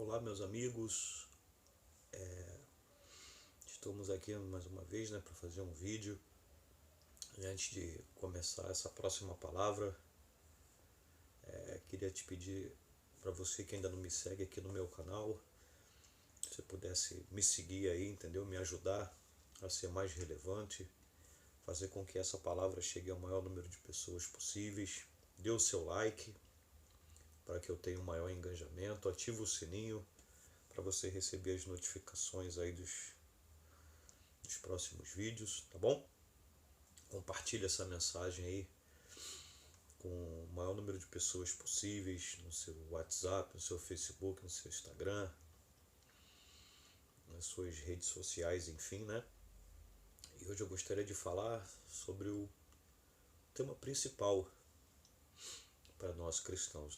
Olá, meus amigos. Estamos aqui mais uma vez, para fazer um vídeo. E antes de começar essa próxima palavra, queria te pedir para você que ainda não me segue aqui no meu canal, se você pudesse me seguir aí, entendeu? Me ajudar a ser mais relevante, fazer com que essa palavra chegue ao maior número de pessoas possíveis. Dê o seu like para que eu tenha um maior engajamento, ativa o sininho para você receber as notificações aí dos próximos vídeos, tá bom? Compartilhe essa mensagem aí com o maior número de pessoas possíveis, no seu WhatsApp, no seu Facebook, no seu Instagram, nas suas redes sociais, enfim, E hoje eu gostaria de falar sobre o tema principal para nós cristãos,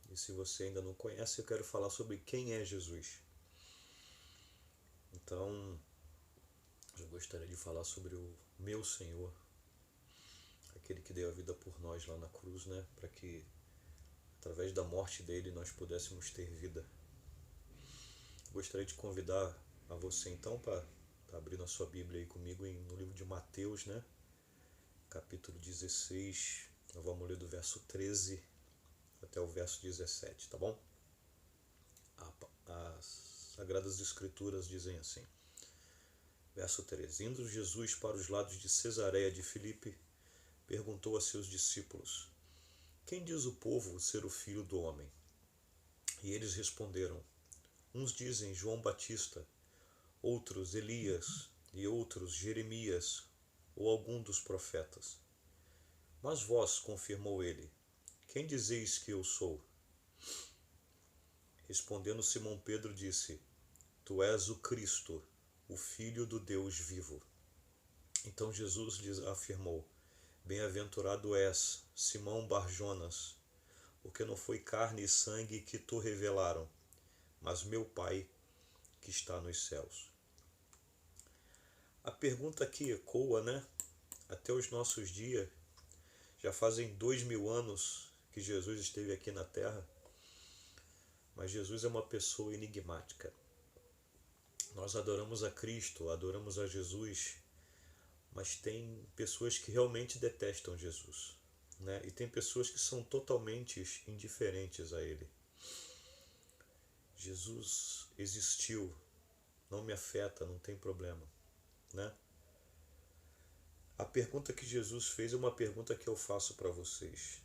E se você ainda não conhece, eu quero falar sobre quem é Jesus. Então, eu gostaria de falar sobre o meu Senhor, aquele que deu a vida por nós lá na cruz, para que através da morte dele nós pudéssemos ter vida. Gostaria de convidar a você então para abrir na sua Bíblia aí comigo no livro de Mateus, capítulo 16, nós vamos ler do verso 13 até o verso 17, tá bom? As Sagradas Escrituras dizem assim, verso 13: Indo Jesus para os lados de Cesareia de Filipe, perguntou a seus discípulos: Quem diz o povo ser o Filho do Homem? E eles responderam: Uns dizem João Batista, outros Elias, e outros Jeremias, ou algum dos profetas. Mas vós, confirmou ele, quem dizeis que eu sou? Respondendo Simão Pedro disse: Tu és o Cristo, o Filho do Deus vivo. Então Jesus lhes afirmou: Bem-aventurado és, Simão Bar-Jonas, porque não foi carne e sangue que te revelaram, mas meu Pai que está nos céus. A pergunta que ecoa, até os nossos dias, já fazem 2000 anos que Jesus esteve aqui na Terra, mas Jesus é uma pessoa enigmática. Nós adoramos a Cristo, adoramos a Jesus, mas tem pessoas que realmente detestam Jesus, E tem pessoas que são totalmente indiferentes a Ele. Jesus existiu, não me afeta, não tem problema, A pergunta que Jesus fez é uma pergunta que eu faço para vocês.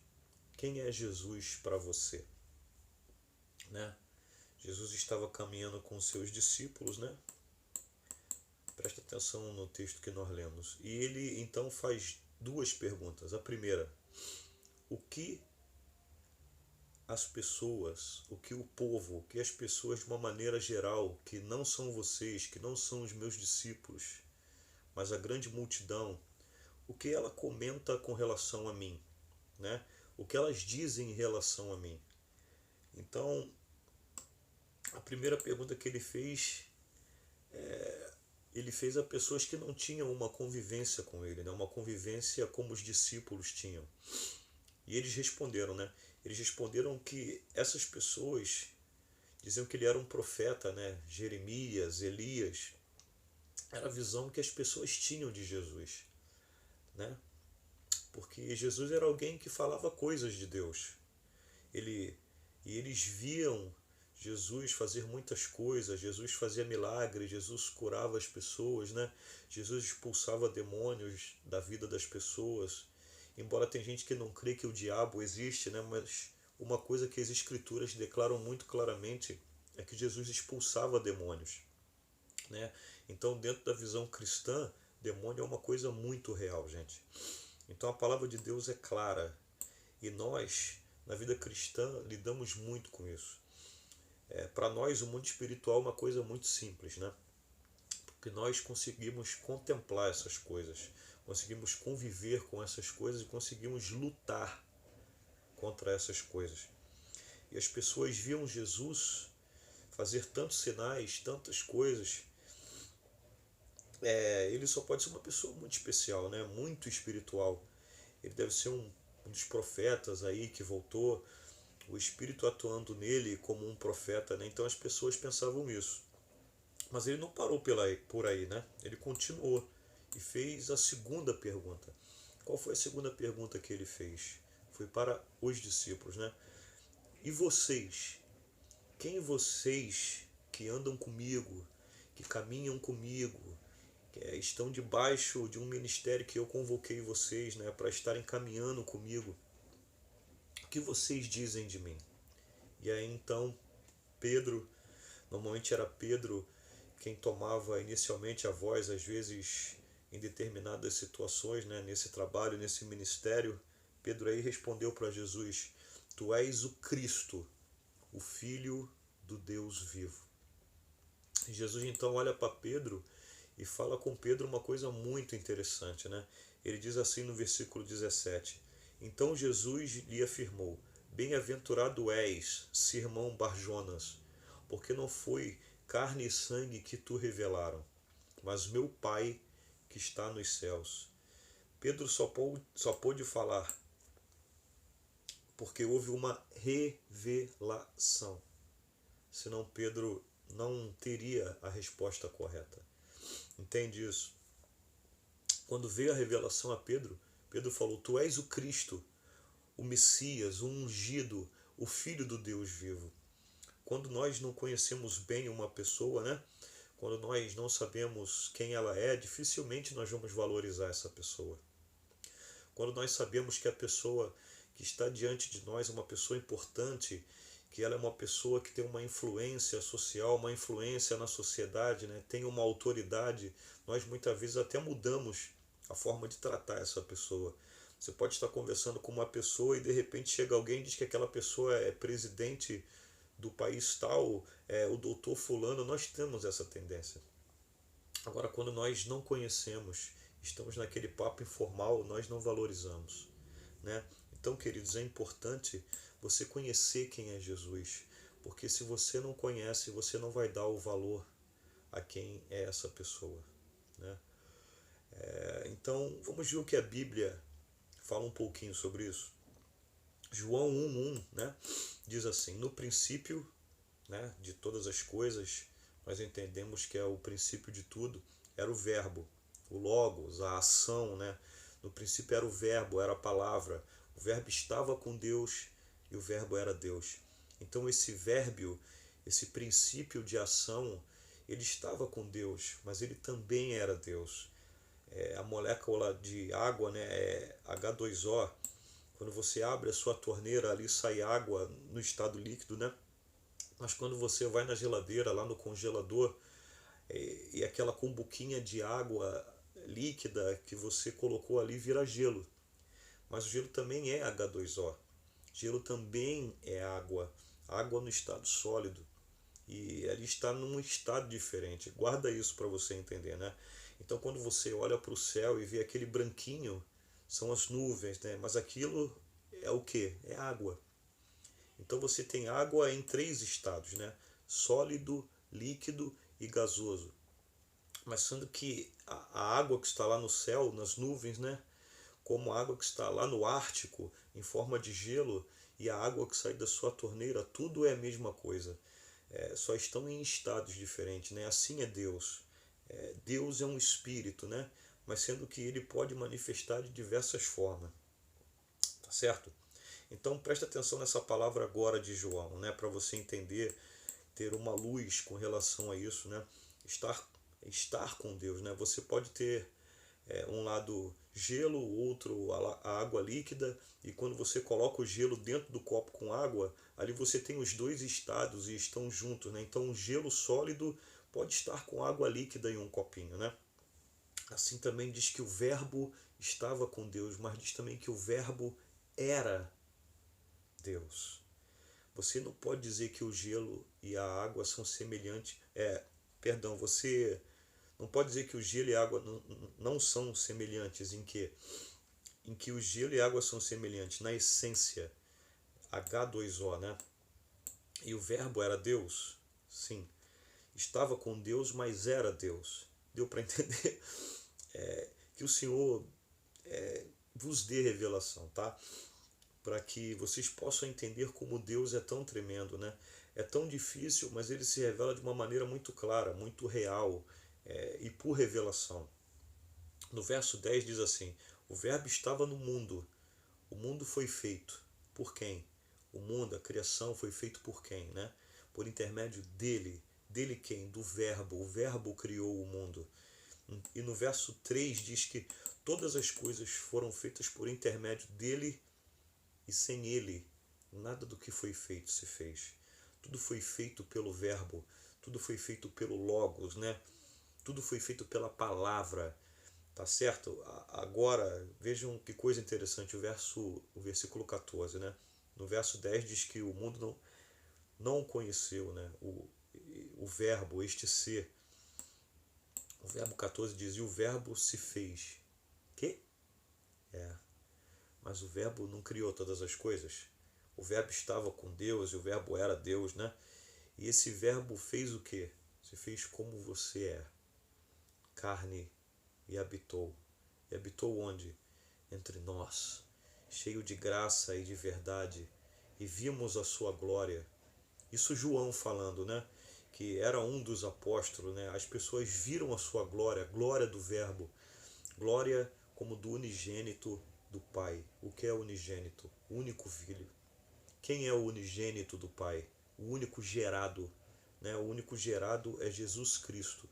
Quem é Jesus para você? Jesus estava caminhando com seus discípulos, Presta atenção no texto que nós lemos. E ele então faz duas perguntas. A primeira: o que as pessoas, o que o povo, o que as pessoas de uma maneira geral, que não são vocês, que não são os meus discípulos, mas a grande multidão, o que ela comenta com relação a mim, O que elas dizem em relação a mim. Então, a primeira pergunta que ele fez a pessoas que não tinham uma convivência com ele, uma convivência como os discípulos tinham. E eles responderam, Eles responderam que essas pessoas diziam que ele era um profeta, Jeremias, Elias. Era a visão que as pessoas tinham de Jesus, Porque Jesus era alguém que falava coisas de Deus. E eles viam Jesus fazer muitas coisas, Jesus fazia milagres, Jesus curava as pessoas, Jesus expulsava demônios da vida das pessoas. Embora tem gente que não crê que o diabo existe, mas uma coisa que as Escrituras declaram muito claramente é que Jesus expulsava demônios, Então, dentro da visão cristã, demônio é uma coisa muito real, gente. Então, a palavra de Deus é clara e nós, na vida cristã, lidamos muito com isso. Para nós, o mundo espiritual é uma coisa muito simples, Porque nós conseguimos contemplar essas coisas, conseguimos conviver com essas coisas e conseguimos lutar contra essas coisas. E as pessoas viam Jesus fazer tantos sinais, tantas coisas. Ele só pode ser uma pessoa muito especial, muito espiritual. Ele deve ser um dos profetas aí que voltou, o Espírito atuando nele como um profeta, né? Então as pessoas pensavam isso. Mas ele não parou por aí, né? Ele continuou e fez a segunda pergunta. Qual foi a segunda pergunta que ele fez? Foi para os discípulos, né? E vocês? Quem vocês que andam comigo, que caminham comigo, que estão debaixo de um ministério que eu convoquei vocês, né, para estarem caminhando comigo, o que vocês dizem de mim? E aí então Pedro, normalmente era Pedro quem tomava inicialmente a voz, às vezes em determinadas situações, né, nesse trabalho, nesse ministério. Pedro aí respondeu para Jesus: Tu és o Cristo, o Filho do Deus vivo. E Jesus então olha para Pedro e fala com Pedro uma coisa muito interessante, né? Ele diz assim no versículo 17: Então Jesus lhe afirmou: Bem-aventurado és, Simão Barjonas, porque não foi carne e sangue que tu revelaram, mas meu Pai que está nos céus. Pedro só pôde falar porque houve uma revelação. Senão Pedro não teria a resposta correta. Entende isso? Quando veio a revelação a Pedro, Pedro falou: Tu és o Cristo, o Messias, o ungido, o Filho do Deus vivo. Quando nós não conhecemos bem uma pessoa, né? Quando nós não sabemos quem ela é, dificilmente nós vamos valorizar essa pessoa. Quando nós sabemos que a pessoa que está diante de nós é uma pessoa importante, que ela é uma pessoa que tem uma influência social, uma influência na sociedade, né? Tem uma autoridade, nós muitas vezes até mudamos a forma de tratar essa pessoa. Você pode estar conversando com uma pessoa e de repente chega alguém e diz que aquela pessoa é presidente do país tal, é o doutor fulano. Nós temos essa tendência. Agora, quando nós não conhecemos, estamos naquele papo informal, nós não valorizamos, né? Então, queridos, é importante você conhecer quem é Jesus, porque se você não conhece, você não vai dar o valor a quem é essa pessoa, né? Então, vamos ver o que a Bíblia fala um pouquinho sobre isso. João 1:1, né, diz assim: No princípio, né, de todas as coisas, nós entendemos que é o princípio de tudo, era o verbo, o logos, a ação, né? No princípio era o verbo, era a palavra. O verbo estava com Deus e o verbo era Deus. Então esse verbo, esse princípio de ação, ele estava com Deus, mas ele também era Deus. A molécula de água, né, é H2O. Quando você abre a sua torneira, ali sai água no estado líquido, né? Mas quando você vai na geladeira, lá no congelador, e aquela cumbuquinha de água líquida que você colocou ali vira gelo. Mas o gelo também é H2O. Gelo também é água. Água no estado sólido. E ele está num estado diferente. Guarda isso para você entender, né? Então quando você olha para o céu e vê aquele branquinho, são as nuvens, né? Mas aquilo é o que? É água. Então você tem água em 3 estados, né? Sólido, líquido e gasoso. Mas sendo que a água que está lá no céu, nas nuvens, né? Como a água que está lá no Ártico, em forma de gelo, e a água que sai da sua torneira, tudo é a mesma coisa. Só estão em estados diferentes, né? Assim é Deus. Deus é um espírito, né? Mas sendo que ele pode manifestar de diversas formas. Tá certo? Então presta atenção nessa palavra agora de João, né? Para você entender, ter uma luz com relação a isso, né? Estar com Deus, né? Você pode ter um lado gelo, outro a água líquida, e quando você coloca o gelo dentro do copo com água, ali você tem os dois estados e estão juntos, né? Então o gelo sólido pode estar com água líquida em um copinho, né? Assim também diz que o verbo estava com Deus, mas diz também que o verbo era Deus. Você não pode dizer que o gelo e a água são semelhantes. Você não pode dizer que o gelo e a água não são semelhantes. Em que? Em que o gelo e a água são semelhantes na essência, H2O, né? E o verbo era Deus? Sim. Estava com Deus, mas era Deus. Deu para entender? Que o Senhor vos dê revelação, tá? para que vocês possam entender como Deus é tão tremendo, né? É tão difícil, mas ele se revela de uma maneira muito clara, muito real, e por revelação. No verso 10 diz assim: o verbo estava no mundo, o mundo foi feito por quem? O mundo, a criação foi feito por quem, né? Por intermédio dele. Dele quem? Do verbo. O verbo criou o mundo. E no verso 3 diz que todas as coisas foram feitas por intermédio dele, e sem ele nada do que foi feito se fez. Tudo foi feito pelo verbo, tudo foi feito pelo logos, né? Tudo foi feito pela palavra. Tá certo? Agora, vejam que coisa interessante, o versículo 14, né? No verso 10 diz que o mundo não conheceu, né? O verbo, este ser. O verbo 14 diz: e o verbo se fez. Que? Mas o verbo não criou todas as coisas. O verbo estava com Deus e o verbo era Deus, né? E esse verbo fez o quê? Se fez como você é. Carne e habitou. E habitou onde? Entre nós, cheio de graça e de verdade, e vimos a sua glória. Isso João falando, né? Que era um dos apóstolos, né? As pessoas viram a sua glória, glória do verbo, glória como do unigênito do Pai. O que é unigênito? O único filho. Quem é o unigênito do Pai? O único gerado, né? O único gerado é Jesus Cristo,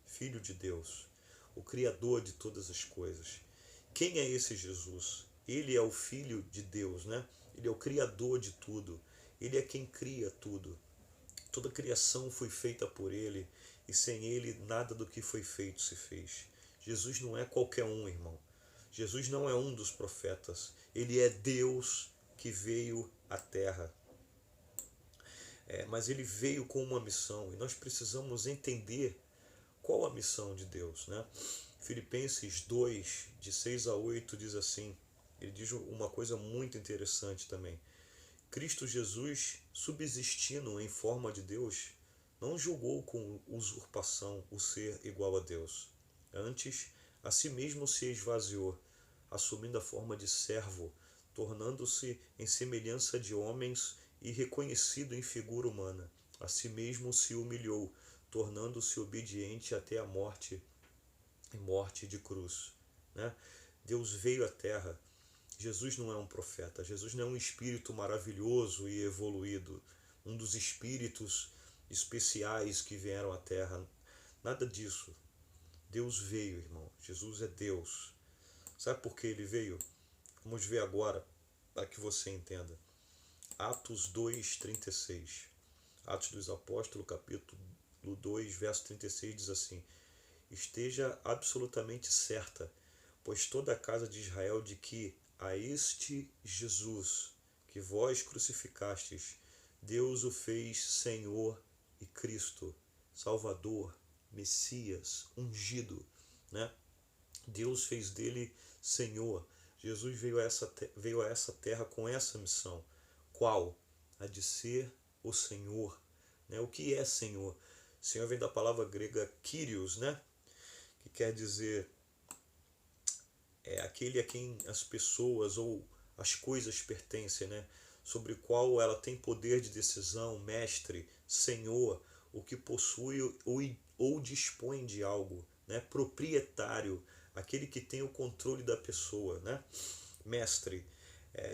Filho de Deus, o Criador de todas as coisas. Quem é esse Jesus? Ele é o Filho de Deus, né? Ele é o Criador de tudo. Ele é quem cria tudo. Toda a criação foi feita por Ele, e sem Ele nada do que foi feito se fez. Jesus não é qualquer um, irmão. Jesus não é um dos profetas. Ele é Deus que veio à Terra. Mas Ele veio com uma missão, e nós precisamos entender qual a missão de Deus, né? Filipenses 2, de 6 a 8, diz assim, ele diz uma coisa muito interessante também. Cristo Jesus, subsistindo em forma de Deus, não julgou com usurpação o ser igual a Deus. Antes, a si mesmo se esvaziou, assumindo a forma de servo, tornando-se em semelhança de homens e reconhecido em figura humana. A si mesmo se humilhou, tornando-se obediente até a morte e morte de cruz, né? Deus veio à Terra. Jesus não é um profeta. Jesus não é um espírito maravilhoso e evoluído, um dos espíritos especiais que vieram à Terra. Nada disso. Deus veio, irmão. Jesus é Deus. Sabe por que ele veio? Vamos ver agora, para que você entenda. Atos 2:36. Atos dos Apóstolos, capítulo 2, verso 36 diz assim: esteja absolutamente certa, pois toda a casa de Israel, de que a este Jesus que vós crucificastes, Deus o fez Senhor e Cristo, Salvador, Messias, ungido, né? Deus fez dele Senhor. Jesus veio a essa terra com essa missão. Qual? A de ser o Senhor, né? O que é Senhor? Senhor vem da palavra grega Kyrios, né? Que quer dizer aquele a quem as pessoas ou as coisas pertencem, né? Sobre o qual ela tem poder de decisão, mestre, senhor, o que possui ou dispõe de algo, né? Proprietário, aquele que tem o controle da pessoa, né? Mestre.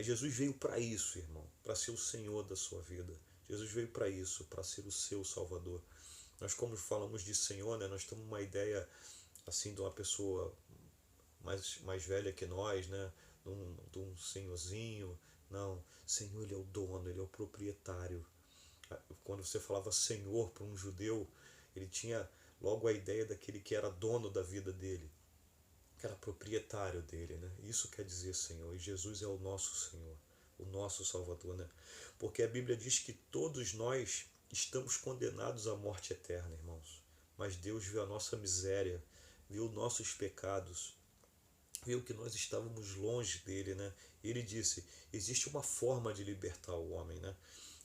Jesus veio para isso, irmão, para ser o Senhor da sua vida. Jesus veio para isso, para ser o seu Salvador. Nós, como falamos de Senhor, né, nós temos uma ideia assim de uma pessoa mais velha que nós, né, de um senhorzinho. Não, Senhor, ele é o dono, ele é o proprietário. Quando você falava Senhor para um judeu, ele tinha logo a ideia daquele que era dono da vida dele, que era proprietário dele, né? Isso quer dizer Senhor, e Jesus é o nosso Senhor, o nosso Salvador, né? Porque a Bíblia diz que todos nós estamos condenados à morte eterna, irmãos. Mas Deus viu a nossa miséria, viu nossos pecados, viu que nós estávamos longe dele, né? E ele disse: existe uma forma de libertar o homem, né?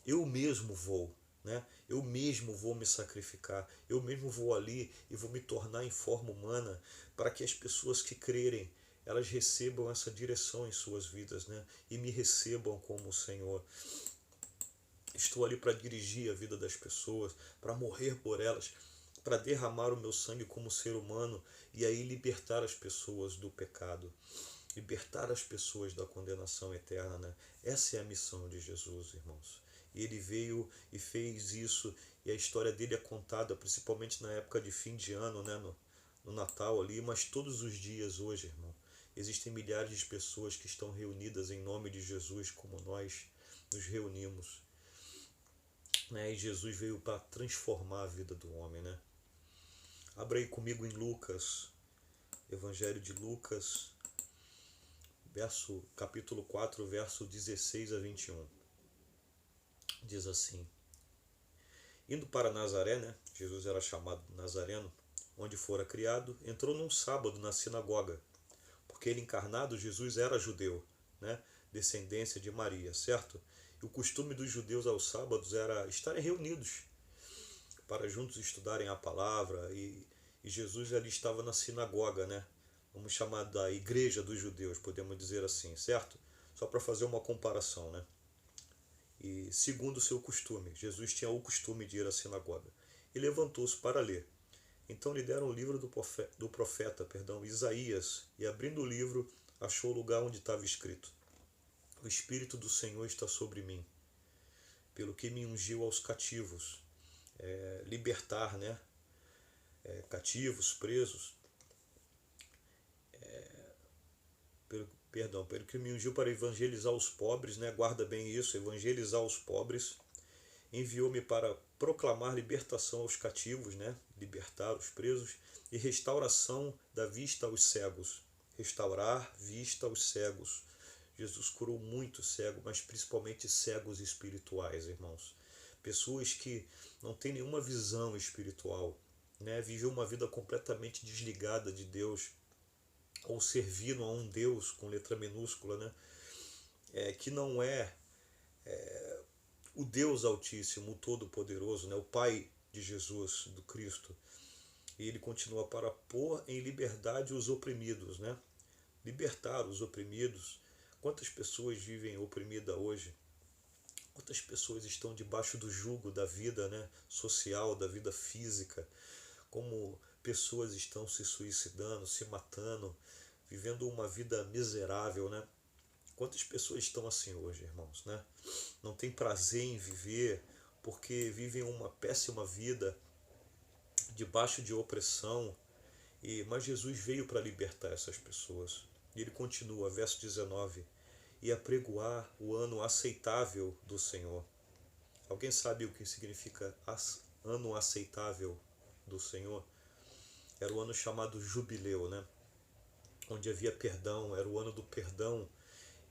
Eu mesmo vou, né? Eu mesmo vou me sacrificar, eu mesmo vou ali e vou me tornar em forma humana para que as pessoas que crerem, elas recebam essa direção em suas vidas, né? E me recebam como o Senhor. Estou ali para dirigir a vida das pessoas, para morrer por elas, para derramar o meu sangue como ser humano e aí libertar as pessoas do pecado, libertar as pessoas da condenação eterna, né? Essa é a missão de Jesus, irmãos. E ele veio e fez isso, e a história dele é contada principalmente na época de fim de ano, né? No Natal ali, mas todos os dias hoje, irmão. Existem milhares de pessoas que estão reunidas em nome de Jesus, como nós nos reunimos, né? E Jesus veio para transformar a vida do homem, né? Abra aí comigo em Lucas, Evangelho de Lucas, capítulo 4, verso 16 a 21. Diz assim: Indo para Nazaré, né? Jesus era chamado Nazareno, onde fora criado, entrou num sábado na sinagoga, porque ele encarnado, Jesus era judeu, né? Descendência de Maria, certo? E o costume dos judeus aos sábados era estarem reunidos para juntos estudarem a palavra, e Jesus ali estava na sinagoga, né? Vamos chamar da igreja dos judeus, podemos dizer assim, certo? Só para fazer uma comparação, né? E segundo o seu costume, Jesus tinha o costume de ir à sinagoga. E levantou-se para ler. Então lhe deram o livro do profeta, Isaías, e abrindo o livro, achou o lugar onde estava escrito: O Espírito do Senhor está sobre mim, pelo que me ungiu aos cativos, libertar, né? Cativos, presos, pelo que me ungiu para evangelizar os pobres, né? Guarda bem isso, evangelizar os pobres. Enviou-me para proclamar libertação aos cativos, né? Libertar os presos, e restauração da vista aos cegos. Restaurar vista aos cegos. Jesus curou muito cego, mas principalmente cegos espirituais, irmãos. Pessoas que não têm nenhuma visão espiritual, né? Vivem uma vida completamente desligada de Deus, ou servindo a um Deus com letra minúscula, né? Que não é o Deus Altíssimo, o Todo-Poderoso, né? O Pai de Jesus, do Cristo. E ele continua para pôr em liberdade os oprimidos, né? Libertar os oprimidos. Quantas pessoas vivem oprimidas hoje? Quantas pessoas estão debaixo do jugo da vida, né? Social, da vida física? Como pessoas estão se suicidando, se matando, vivendo uma vida miserável, né? Quantas pessoas estão assim hoje, irmãos, né? Não tem prazer em viver porque vivem uma péssima vida debaixo de opressão. Mas Jesus veio para libertar essas pessoas. E ele continua, verso 19: E apregoar o ano aceitável do Senhor. Alguém sabe o que significa ano aceitável do Senhor? Era o ano chamado Jubileu, né? Onde havia perdão, era o ano do perdão.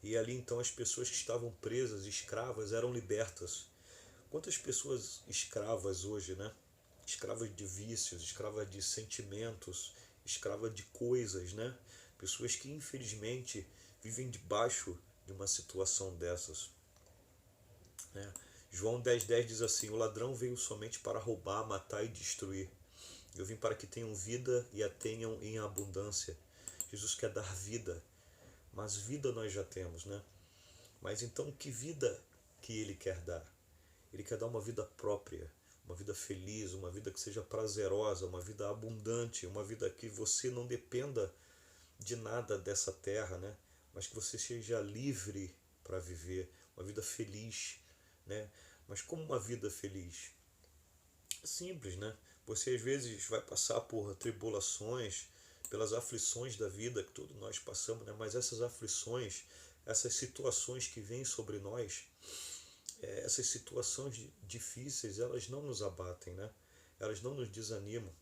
E ali então as pessoas que estavam presas, escravas, eram libertas. Quantas pessoas escravas hoje, né? Escravas de vícios, escravas de sentimentos, escravas de coisas, né? Pessoas que infelizmente vivem debaixo de uma situação dessas, né? João 10,10 diz assim: O ladrão veio somente para roubar, matar e destruir. Eu vim para que tenham vida e a tenham em abundância. Jesus quer dar vida, mas vida nós já temos, né? Mas então que vida que ele quer dar? Ele quer dar uma vida própria, uma vida feliz, uma vida que seja prazerosa, uma vida abundante, uma vida que você não dependa de nada dessa terra, né? Mas que você seja livre para viver uma vida feliz, né? Mas como uma vida feliz? Simples, né? Você às vezes vai passar por tribulações, pelas aflições da vida que todos nós passamos, né? Mas essas aflições, essas situações que vêm sobre nós, essas situações difíceis, elas não nos abatem, né? Elas não nos desanimam,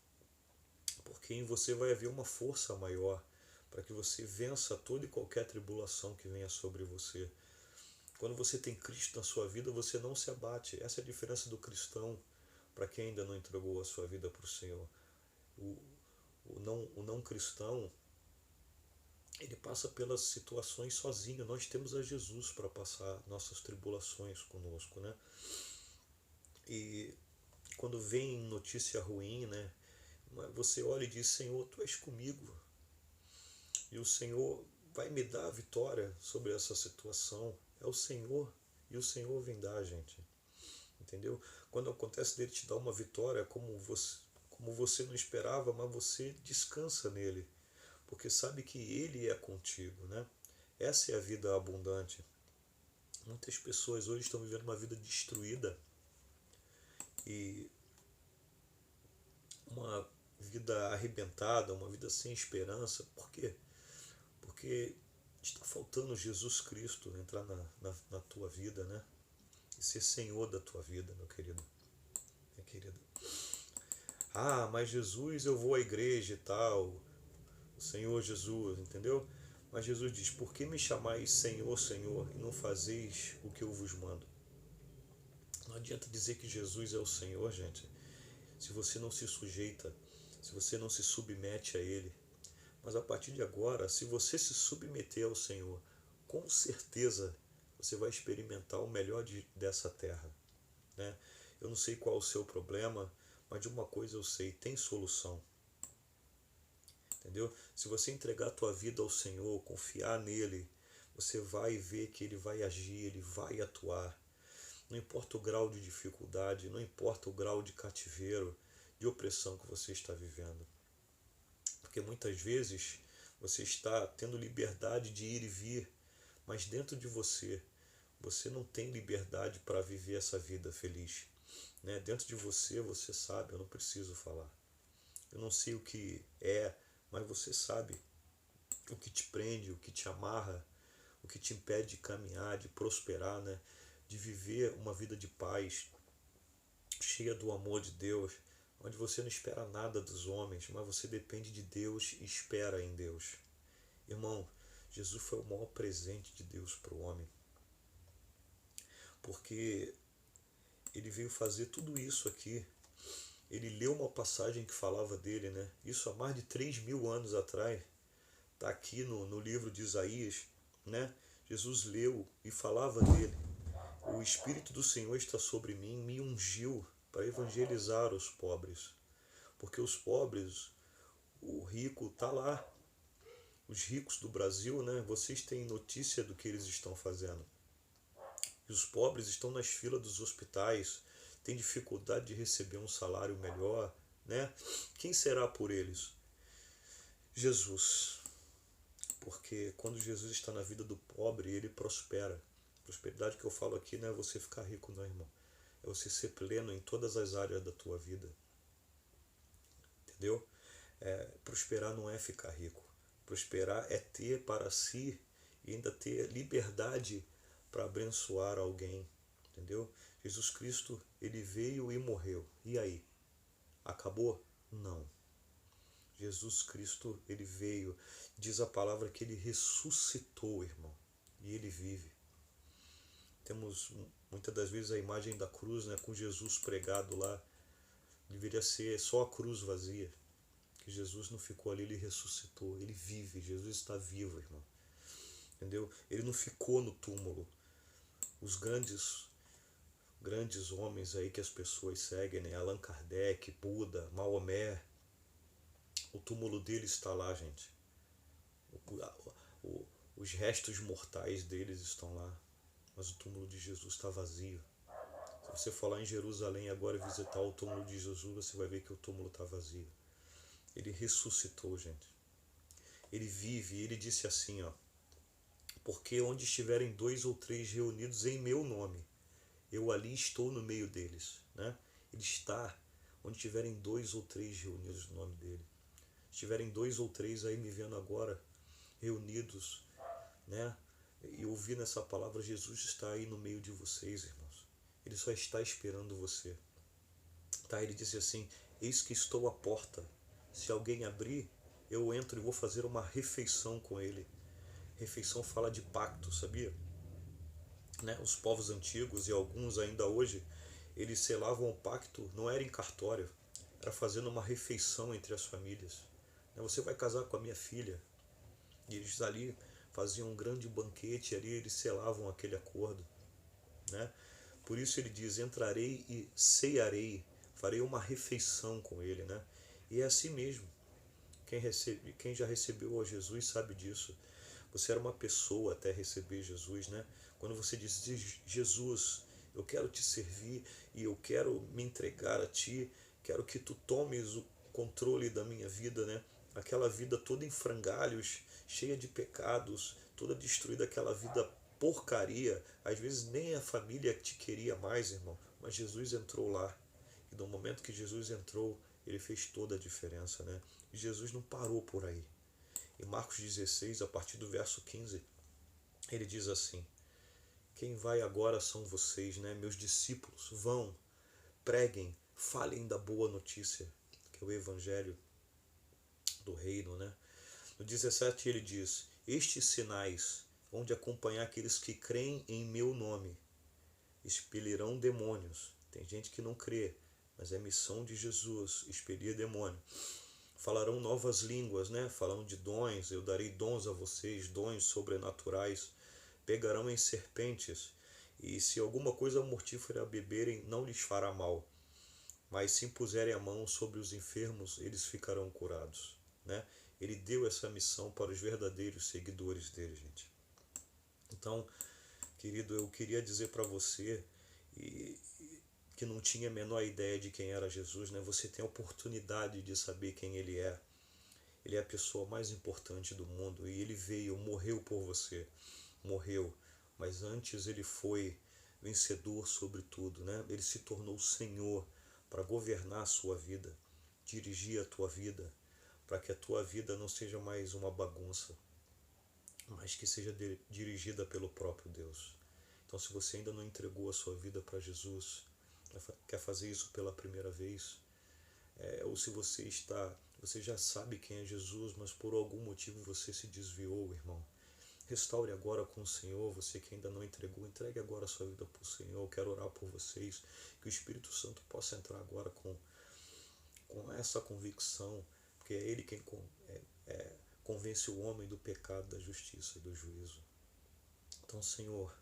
porque em você vai haver uma força maior para que você vença toda e qualquer tribulação que venha sobre você. Quando você tem Cristo na sua vida, você não se abate. Essa é a diferença do cristão para quem ainda não entregou a sua vida para o Senhor. O não cristão, ele passa pelas situações sozinho. Nós temos a Jesus para passar nossas tribulações conosco, né? E quando vem notícia ruim, né? Você olha e diz: Senhor, Tu és comigo. E o Senhor vai me dar a vitória sobre essa situação. É o Senhor, e o Senhor vem dar, gente. Entendeu? Quando acontece dele te dar uma vitória como você não esperava, mas você descansa nele, porque sabe que ele é contigo, né? Essa é a vida abundante. Muitas pessoas hoje estão vivendo uma vida destruída e uma vida arrebentada, uma vida sem esperança. Por quê? Porque está faltando Jesus Cristo entrar na tua vida, né? E ser Senhor da tua vida, meu querido, minha querida. Ah, mas Jesus, eu vou à igreja e tal, o Senhor Jesus, entendeu? Mas Jesus diz: por que me chamais Senhor, Senhor, e não fazeis o que eu vos mando? Não adianta dizer que Jesus é o Senhor, gente, se você não se sujeita, se você não se submete a Ele. Mas a partir de agora, se você se submeter ao Senhor, com certeza você vai experimentar o melhor dessa terra, né? Eu não sei qual é o seu problema, mas de uma coisa eu sei: tem solução. Entendeu? Se você entregar a tua vida ao Senhor, confiar nele, você vai ver que ele vai agir, ele vai atuar. Não importa o grau de dificuldade, não importa o grau de cativeiro, de opressão que você está vivendo. Porque muitas vezes você está tendo liberdade de ir e vir, mas dentro de você não tem liberdade para viver essa vida feliz, né? Dentro de você sabe, eu não preciso falar. Eu não sei o que é, mas você sabe o que te prende, o que te amarra, o que te impede de caminhar, de prosperar, né? De viver uma vida de paz, cheia do amor de Deus, onde você não espera nada dos homens, mas você depende de Deus e espera em Deus. Irmão, Jesus foi o maior presente de Deus para o homem, porque ele veio fazer tudo isso aqui. Ele leu uma passagem que falava dele, né? Isso há mais de 3.000 anos atrás. Está aqui no livro de Isaías, né? Jesus leu e falava dele. O Espírito do Senhor está sobre mim, me ungiu para evangelizar os pobres. Porque os pobres, o rico está lá. Os ricos do Brasil, né? Vocês têm notícia do que eles estão fazendo. E os pobres estão nas filas dos hospitais, têm dificuldade de receber um salário melhor, né? Quem será por eles? Jesus. Porque quando Jesus está na vida do pobre, ele prospera. Prosperidade que eu falo aqui não é você ficar rico, não, irmão. É você ser pleno em todas as áreas da tua vida. Entendeu? Prosperar não é ficar rico. Prosperar é ter para si e ainda ter liberdade para abençoar alguém. Entendeu? Jesus Cristo, ele veio e morreu. E aí? Acabou? Não. Jesus Cristo, ele veio, diz a palavra que ele ressuscitou, irmão, e ele vive. Temos muitas das vezes a imagem da cruz, né, com Jesus pregado lá. Deveria ser só a cruz vazia, que Jesus não ficou ali, ele ressuscitou, ele vive, Jesus está vivo, irmão. Entendeu? Ele não ficou no túmulo. Os grandes homens aí que as pessoas seguem, né, Allan Kardec, Buda, Maomé, o túmulo dele está lá, gente. Os restos mortais deles estão lá, mas o túmulo de Jesus está vazio. Se você for lá em Jerusalém agora e visitar o túmulo de Jesus, você vai ver que o túmulo está vazio. Ele ressuscitou, gente. Ele vive, e ele disse assim, ó: porque onde estiverem 2 ou 3 reunidos em meu nome, eu ali estou no meio deles, né? Ele está onde tiverem 2 ou 3 reunidos no nome dele. Se tiverem 2 ou 3 aí me vendo agora, reunidos, né? E ouvindo essa palavra, Jesus está aí no meio de vocês, irmãos. Ele só está esperando você. Tá? Ele disse assim: eis que estou à porta. Se alguém abrir, eu entro e vou fazer uma refeição com ele. Refeição fala de pacto, sabia? Né? Os povos antigos e alguns ainda hoje, eles selavam o pacto, não era em cartório, era fazendo uma refeição entre as famílias. Você vai casar com a minha filha. E eles ali faziam um grande banquete, ali eles selavam aquele acordo, né? Por isso ele diz: entrarei e cearei, farei uma refeição com ele, né? E é assim mesmo. Quem já recebeu a Jesus sabe disso. Você era uma pessoa até receber Jesus, né? Quando você diz, Jesus, eu quero te servir e eu quero me entregar a ti, quero que tu tomes o controle da minha vida, né? Aquela vida toda em frangalhos, cheia de pecados, toda destruída, aquela vida porcaria. Às vezes nem a família te queria mais, irmão, mas Jesus entrou lá. E no momento que Jesus entrou, ele fez toda a diferença, né? E Jesus não parou por aí. Em Marcos 16, a partir do verso 15, ele diz assim: quem vai agora são vocês, né? Meus discípulos, vão, preguem, falem da boa notícia, que é o evangelho do reino, né? No 17 ele diz: estes sinais hão de acompanhar aqueles que creem em meu nome, expelirão demônios. Tem gente que não crê, mas é missão de Jesus expelir demônio. Falarão novas línguas, né? Falando de dons, eu darei dons a vocês, dons sobrenaturais. Pegarão em serpentes, e se alguma coisa mortífera beberem, não lhes fará mal. Mas se impuserem a mão sobre os enfermos, eles ficarão curados, né? Ele deu essa missão para os verdadeiros seguidores dele, gente. Então, querido, eu queria dizer para você que não tinha a menor ideia de quem era Jesus, né? Você tem a oportunidade de saber quem ele é. Ele é a pessoa mais importante do mundo e ele veio, morreu por você. Morreu, mas antes ele foi vencedor sobre tudo, né? Ele se tornou Senhor para governar a sua vida, dirigir a tua vida, para que a tua vida não seja mais uma bagunça, mas que seja dirigida pelo próprio Deus. Então, se você ainda não entregou a sua vida para Jesus, quer fazer isso pela primeira vez, ou se você já sabe quem é Jesus, mas por algum motivo você se desviou, irmão, restaure agora com o Senhor. Você que ainda não entregou, entregue agora a sua vida para o Senhor. Eu quero orar por vocês, que o Espírito Santo possa entrar agora com essa convicção, porque é Ele quem convence o homem do pecado, da justiça e do juízo. Então, Senhor,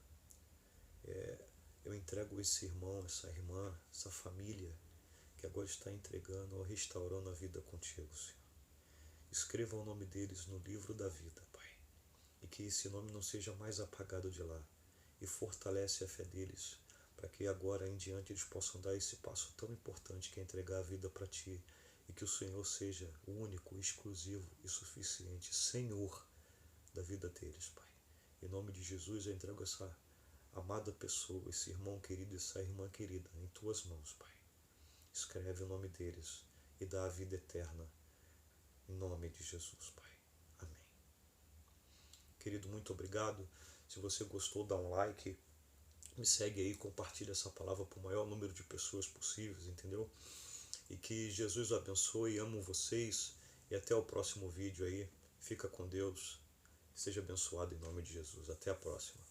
eu entrego esse irmão, essa irmã, essa família que agora está entregando ou restaurando a vida contigo, Senhor. Escreva o nome deles no livro da vida, Pai, e que esse nome não seja mais apagado de lá, e fortalece a fé deles, para que agora em diante eles possam dar esse passo tão importante que é entregar a vida para Ti, e que o Senhor seja o único, exclusivo e suficiente Senhor da vida deles, Pai. Em nome de Jesus eu entrego essa amada pessoa, esse irmão querido, essa irmã querida, em Tuas mãos, Pai. Escreve o nome deles e dá a vida eterna, em nome de Jesus, Pai. Amém. Querido, muito obrigado. Se você gostou, dá um like, me segue aí, compartilha essa palavra para o maior número de pessoas possíveis, entendeu? E que Jesus o abençoe, amo vocês e até o próximo vídeo aí. Fica com Deus, seja abençoado em nome de Jesus. Até a próxima.